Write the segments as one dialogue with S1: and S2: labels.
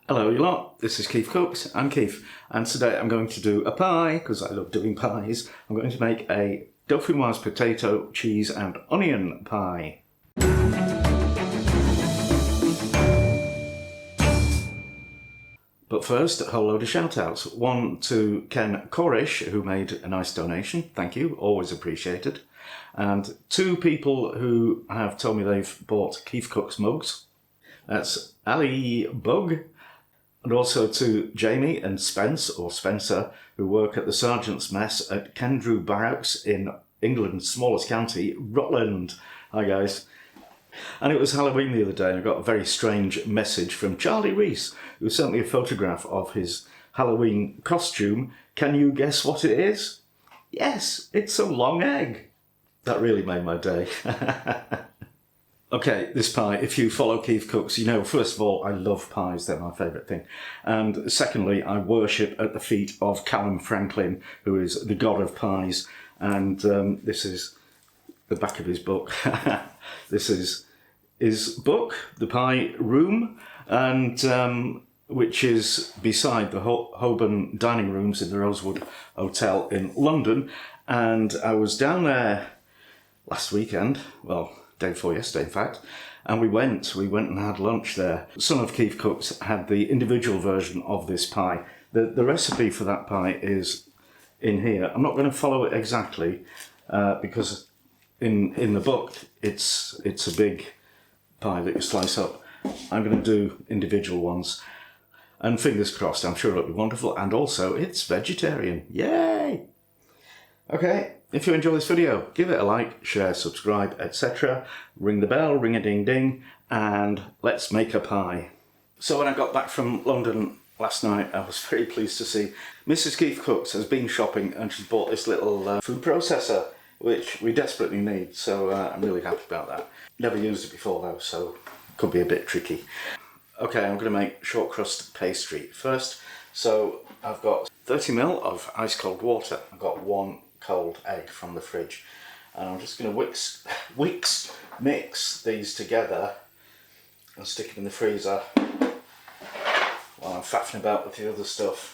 S1: Hello you lot, this is KeefCooks, I'm Keef, and today I'm going to do a pie, because I love doing pies. I'm going to make a Dauphinoise potato, cheese and onion pie. But first, a whole load of shout outs. One to Ken Corish, who made a nice donation, thank you, always appreciated. And two people who have told me they've bought KeefCooks mugs. That's Ali Bug. And also to Jamie and Spencer, who work at the Sergeant's Mess at Kendrew Barracks in England's smallest county, Rutland. Hi guys. And it was Halloween the other day and I got a very strange message from Charlie Reese, who sent me a photograph of his Halloween costume. Can you guess what it is? Yes, it's a long egg. That really made my day. Okay, this pie, if you follow KeefCooks, you know, first of all, I love pies, they're my favourite thing. And secondly, I worship at the feet of Calum Franklin, who is the god of pies. And this is the back of his book. This is his book, The Pie Room, and which is beside the Holborn dining rooms in the Rosewood Hotel in London. And I was down there last weekend, well, day before yesterday in fact, and we went and had lunch there. Son of KeefCooks had the individual version of this pie. The recipe for that pie is in here. I'm not going to follow it exactly because in the book it's a big pie that you slice up. I'm going to do individual ones, and fingers crossed, I'm sure it'll be wonderful. And also it's vegetarian, yay! Okay, if you enjoy this video, give it a like, share, subscribe, etc. Ring the bell, ring a ding ding, and let's make a pie. So when I got back from London last night, I was very pleased to see Mrs. KeefCooks has been shopping and she's bought this little food processor, which we desperately need, so I'm really happy about that. Never used it before though, so it could be a bit tricky. Okay, I'm going to make short crust pastry first. So I've got 30 ml of ice cold water. I've got one cold egg from the fridge, and I'm just going to mix these together and stick them in the freezer while I'm faffing about with the other stuff.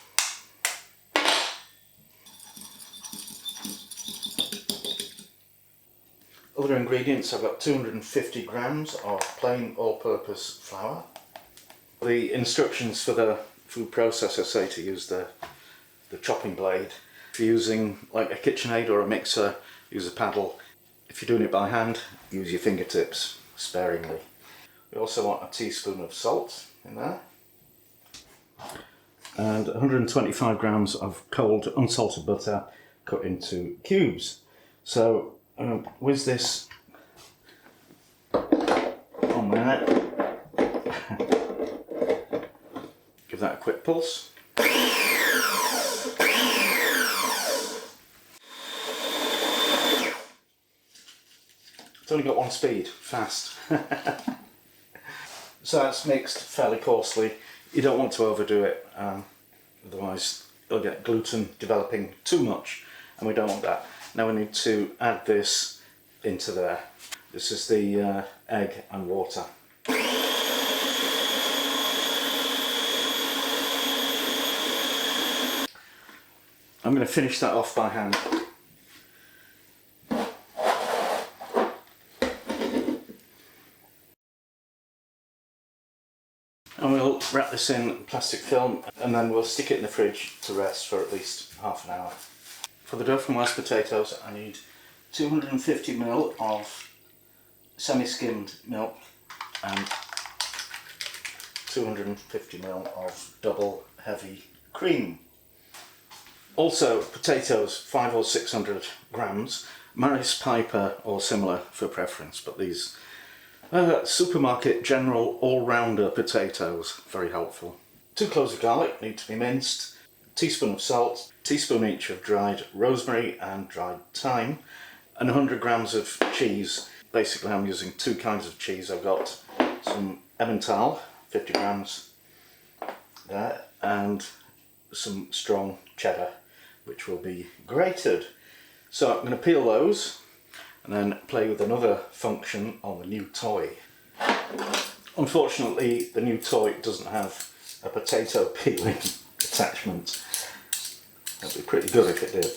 S1: Other ingredients, I've got 250 grams of plain all-purpose flour. The instructions for the food processor say to use the chopping blade. If you're using like a KitchenAid or a mixer, use a paddle. If you're doing it by hand, use your fingertips sparingly. We also want a teaspoon of salt in there. And 125 grams of cold unsalted butter cut into cubes. So I'm going to whiz this on there. Give that a quick pulse. It's only got one speed, fast. So that's mixed fairly coarsely. You don't want to overdo it, otherwise you'll get gluten developing too much, and we don't want that. Now we need to add this into there. This is the egg and water. I'm going to finish that off by hand. And we'll wrap this in plastic film and then we'll stick it in the fridge to rest for at least half an hour. For the Dauphinoise potatoes, I need 250 ml of semi-skimmed milk and 250 ml of double heavy cream. Also potatoes, 500 or 600 grams, Maris Piper or similar for preference, but these supermarket general all-rounder potatoes, very helpful. 2 cloves of garlic need to be minced, a teaspoon of salt, a teaspoon each of dried rosemary and dried thyme, and 100 grams of cheese. Basically I'm using 2 kinds of cheese. I've got some Emmental, 50 grams there, and some strong cheddar, which will be grated. So I'm going to peel those and then play with another function on the new toy. Unfortunately, the new toy doesn't have a potato peeling attachment. That'd be pretty good if it did.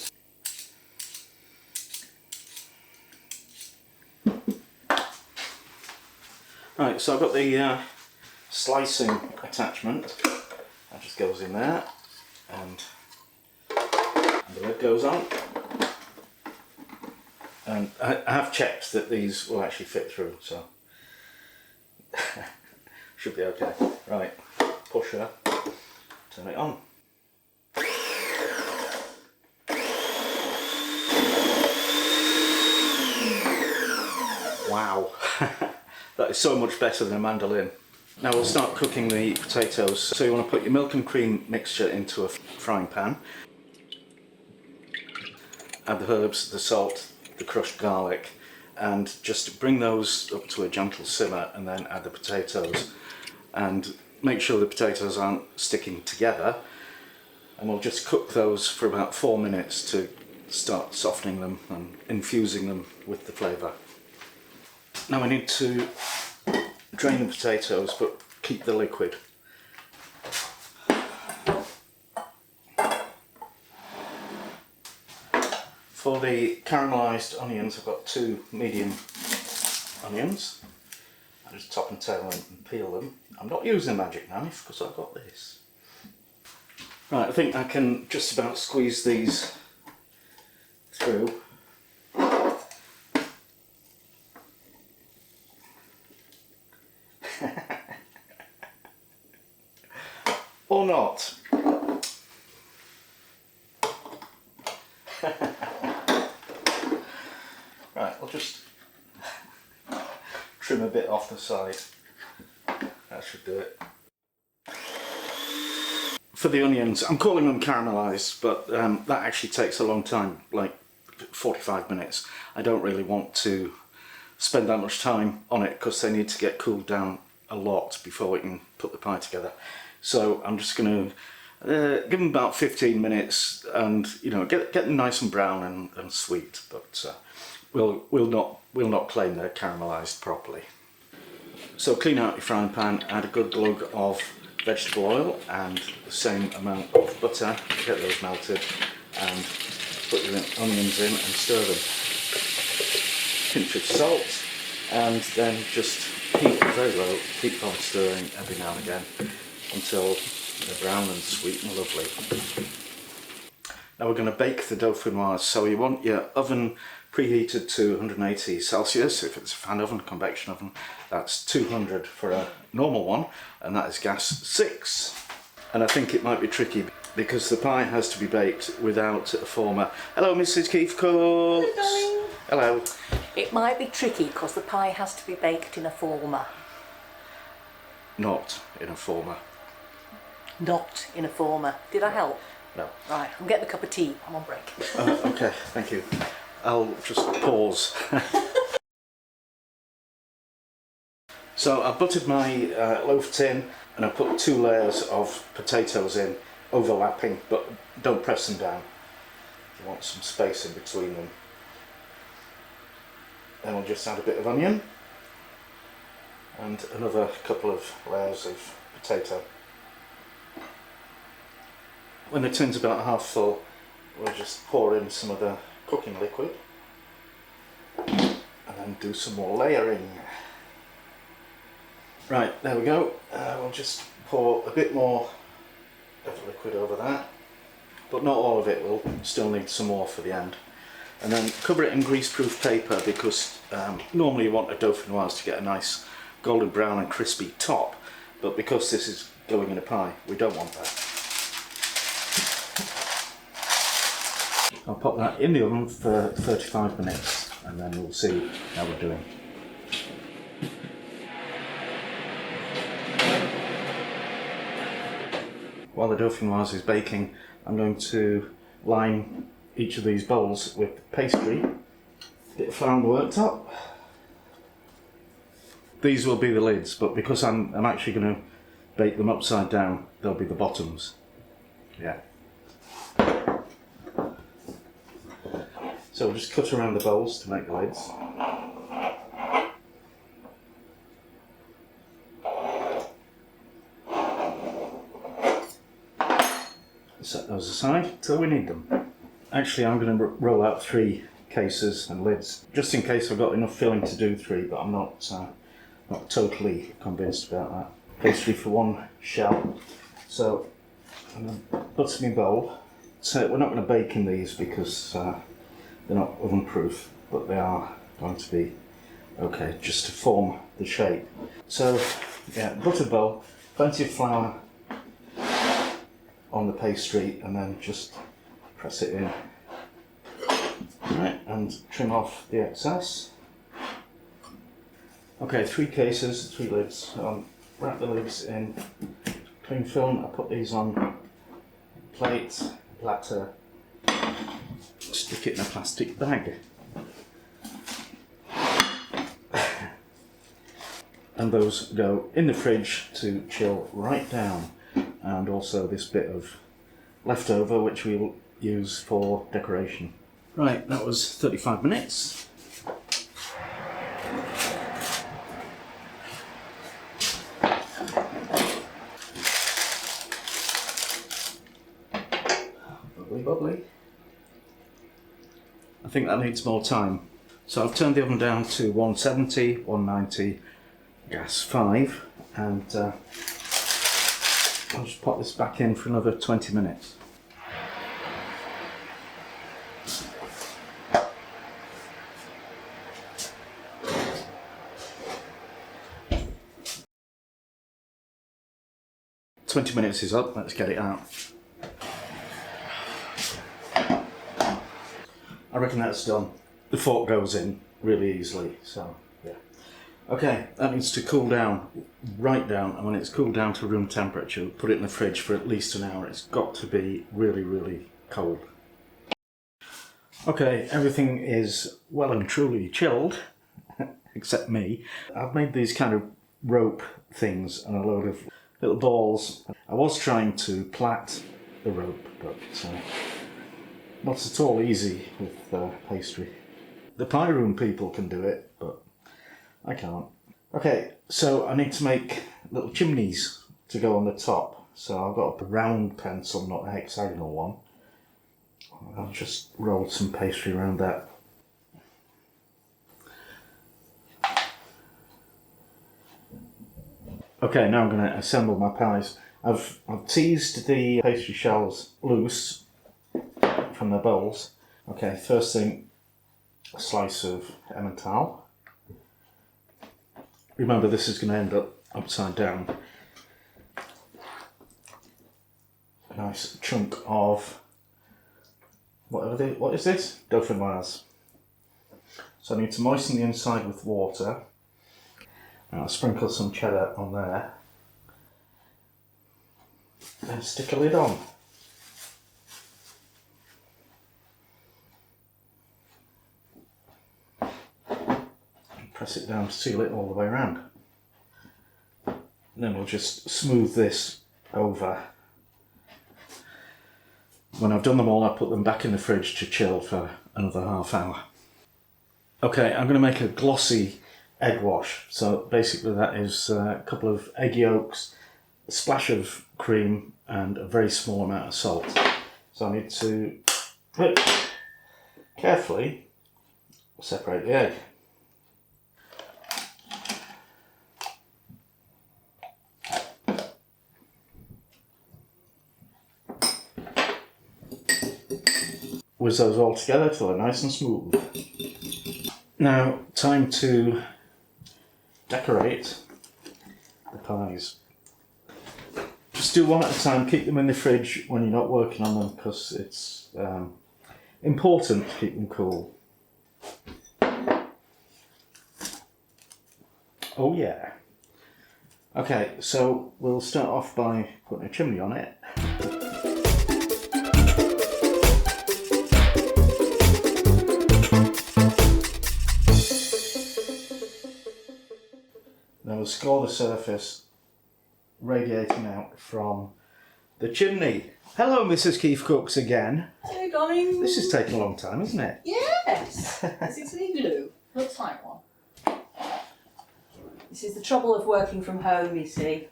S1: Right, so I've got the slicing attachment. That just goes in there, and the lid goes on. And I have checked that these will actually fit through, so should be okay. Right, push her, turn it on. Wow, that is so much better than a mandolin. Now we'll start cooking the potatoes. So you want to put your milk and cream mixture into a frying pan. Add the herbs, the salt, the crushed garlic, and just bring those up to a gentle simmer, and then add the potatoes. And make sure the potatoes aren't sticking together. And we'll just cook those for about 4 minutes to start softening them and infusing them with the flavour. Now we need to drain the potatoes, but keep the liquid. For the caramelized onions, I've got 2 medium onions. I just top and tail them and peel them. I'm not using a magic knife because I've got this. Right, I think I can just about squeeze these through. Or not. Right, I'll just trim a bit off the side. That should do it. For the onions, I'm calling them caramelized, but that actually takes a long time, like 45 minutes. I don't really want to spend that much time on it because they need to get cooled down a lot before we can put the pie together. So I'm just going to give them about 15 minutes, and get them nice and brown and sweet. But we'll not claim they're caramelized properly. So clean out your frying pan, add a good glug of vegetable oil and the same amount of butter. Get those melted, and put your onions in and stir them. Pinch of salt, and then just heat very low. Keep on stirring every now and again until they're brown and sweet and lovely. Now we're going to bake the Dauphinoise, so you want your oven preheated to 180 Celsius. If it's a fan oven, convection oven, that's 200 for a normal one, and that is gas 6. And I think it might be tricky because the pie has to be baked without a former. Hello Mrs. KeefCooks. Hello.
S2: It might be tricky because the pie has to be baked in a former.
S1: Not in a former.
S2: Not in a former. Did I help?
S1: No.
S2: Right, I'm getting a cup of tea. I'm on break.
S1: Okay, thank you. I'll just pause. So I've buttered my loaf tin, and I put 2 layers of potatoes in, overlapping, but don't press them down. You want some space in between them. Then we'll just add a bit of onion and another couple of layers of potato. When the tin's about half full, we'll just pour in some of the cooking liquid and then do some more layering. Right, there we go. We'll just pour a bit more of the liquid over that, but not all of it. We'll still need some more for the end. And then cover it in greaseproof paper because normally you want a Dauphinoise to get a nice golden brown and crispy top, but because this is going in a pie, we don't want that. I'll pop that in the oven for 35 minutes and then we'll see how we're doing. While the Dauphinoise is baking, I'm going to line each of these bowls with pastry, bit of flour on the worktop. These will be the lids, but because I'm actually going to bake them upside down, they'll be the bottoms. Yeah. So we'll just cut around the bowls to make the lids. set those aside till we need them. Actually, I'm going to roll out 3 cases and lids, just in case I've got enough filling to do 3, but I'm not totally convinced about that. Pastry for 1 shell. So I'm going to butter my bowl. So we're not going to bake in these because they're not oven proof, but they are going to be okay just to form the shape. So yeah, buttered bowl, plenty of flour on the pastry, and then just press it in. Right, and trim off the excess. Okay, 3 cases, 3 lids. Wrap the lids in cling film. I put these on plate, platter, stick it in a plastic bag. And those go in the fridge to chill right down. And also this bit of leftover, which we'll use for decoration. Right, that was 35 minutes. Bubbly, bubbly. I think that needs more time. So I've turned the oven down to 170, 190, gas 5, and I'll just pop this back in for another 20 minutes. "20 minutes is up, let's get it out." I reckon that's done. The fork goes in really easily, so yeah. Okay, that needs to cool down, right down, and when it's cooled down to room temperature, put it in the fridge for at least an hour. It's got to be really, really cold. Okay, everything is well and truly chilled, except me. I've made these kind of rope things and a load of little balls. I was trying to plait the rope, but not at all easy with pastry. The pie room people can do it, but I can't. Okay, so I need to make little chimneys to go on the top. So I've got a round pencil, not a hexagonal one. I'll just roll some pastry around that. Okay, now I'm going to assemble my pies. I've teased the pastry shells loose from the bowls. Okay, first thing, a slice of Emmental. Remember, this is going to end up upside down. A nice chunk of what is this? Dauphinoise. So I need to moisten the inside with water. And I'll sprinkle some cheddar on there. Then stick a lid on. Press it down to seal it all the way around. And then we'll just smooth this over. When I've done them all, I put them back in the fridge to chill for another half hour. Okay, I'm going to make a glossy egg wash. So basically that is a couple of egg yolks, a splash of cream and a very small amount of salt. So I need to carefully separate the egg. Whiz those all together till they're nice and smooth. Now, time to decorate the pies. Just do one at a time, keep them in the fridge when you're not working on them because it's important to keep them cool. Oh yeah. Okay, so we'll start off by putting a chimney on it. Then we'll score the surface radiating out from the chimney. Hello, Mrs. KeefCooks again.
S2: Hey, darling.
S1: This is taking a long time, isn't it?
S2: Yes. This is an igloo. Looks like one. This is the trouble of working from home, you see.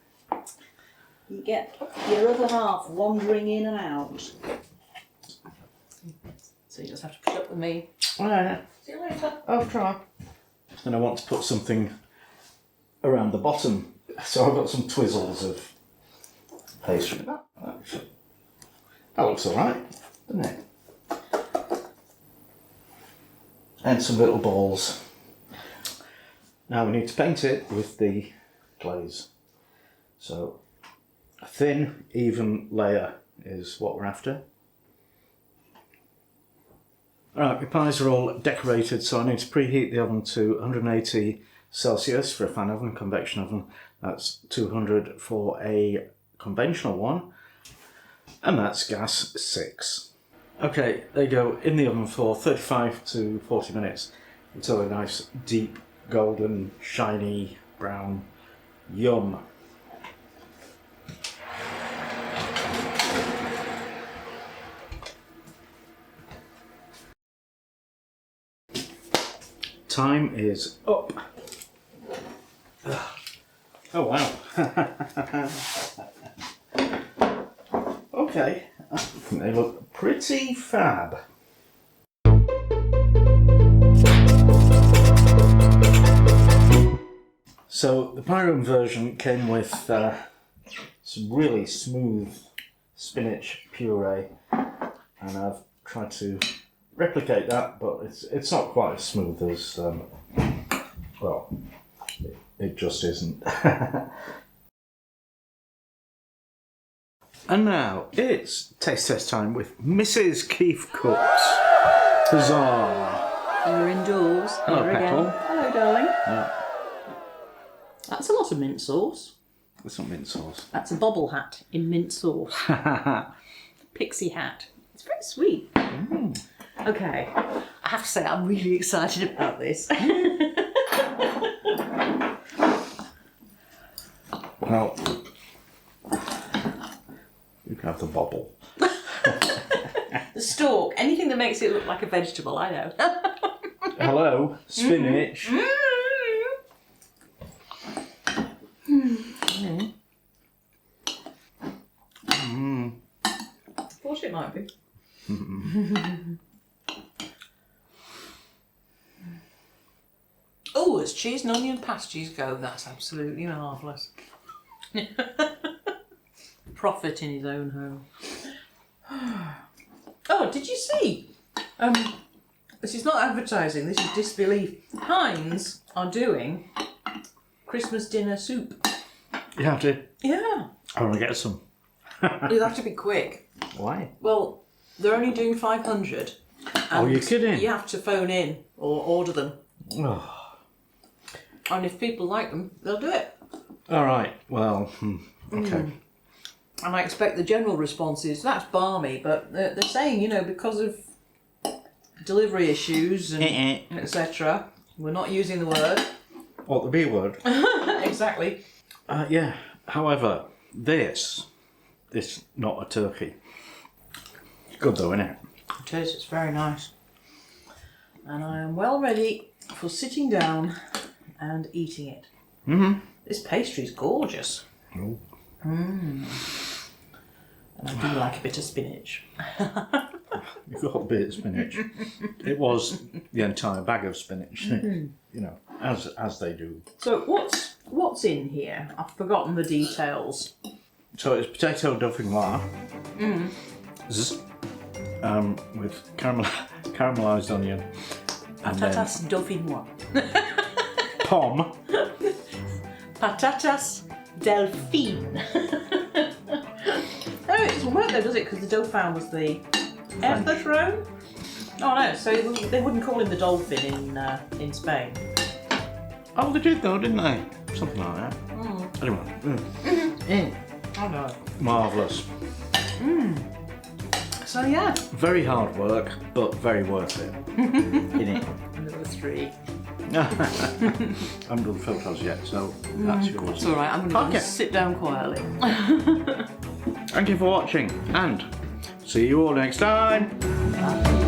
S3: You get your other half wandering in and out. So you just have to put up with me.
S1: Oh, yeah.
S3: See you later.
S1: I'll try. And I want to put something around the bottom. So I've got some twizzles of pastry. That looks alright, doesn't it? And some little balls. Now we need to paint it with the glaze. So a thin, even layer is what we're after. Alright, my pies are all decorated, so I need to preheat the oven to 180 Celsius for a fan oven, convection oven. That's 200 for a conventional one, and that's gas 6. Okay, they go in the oven for 35 to 40 minutes until a nice deep golden shiny brown yum. Time is up. Oh wow. Okay, I think they look pretty fab. So the pie room version came with some really smooth spinach puree, and I've tried to replicate that, but it's not quite as smooth as well, it just isn't. And now it's taste test time with Mrs. KeefCooks. Huzzah!
S3: We're indoors.
S1: Hello,
S3: Here
S1: Petal.
S3: again. Hello, darling.
S1: Yeah,
S3: That's a lot of mint sauce.
S1: that's not mint sauce.
S3: That's a bobble hat in mint sauce. Pixie hat. It's very sweet. Okay. I have to say, I'm really excited about this.
S1: Well, you can have the bobble.
S3: The stalk. Anything that makes it look like a vegetable, I know.
S1: Hello, spinach.
S3: Thought it might be. Oh, as cheese and onion pastries go, that's absolutely marvellous. Prophet in his own home. Oh, did you see? This is not advertising, this is disbelief. Heinz are doing Christmas dinner soup.
S1: You have to.
S3: Yeah.
S1: I want to get some.
S3: You'll have to be quick.
S1: Why?
S3: Well, they're only doing 500.
S1: Oh, you're kidding?
S3: You have to phone in or order them.
S1: Oh.
S3: And if people like them, they'll do it.
S1: All right. Well, okay.
S3: And I expect the general response is, that's balmy, but they're saying, you know, because of delivery issues and etc., we're not using the word.
S1: What, the B word?
S3: Exactly.
S1: Yeah. However, this not a turkey. It's good though, isn't it?
S3: It is, it's very nice. And I am well ready for sitting down and eating it.
S1: Mm-hmm.
S3: This pastry's gorgeous.
S1: Oh.
S3: And I do like a bit of spinach.
S1: You've got a bit of spinach. It was the entire bag of spinach, you know, as they do.
S3: So what's in here? I've forgotten the details.
S1: So it's potato Dauphinoise with caramelized onion and
S3: Patatas Dauphinoise.
S1: pom.
S3: Patatas Delphine. Oh, it doesn't work though, does it? Because the Dauphin was the heir of the throne? Oh no, so they wouldn't call him the Dolphin in Spain.
S1: Oh, they did though, didn't they? Something like that. Anyway,
S3: Oh no.
S1: marvellous.
S3: So yeah.
S1: Very hard work, but very worth it. Innit?
S3: Number 3.
S1: I haven't done photos yet, so that's yours.
S3: It's alright, I'm going to sit down quietly.
S1: Thank you for watching, and see you all next time.
S3: Bye.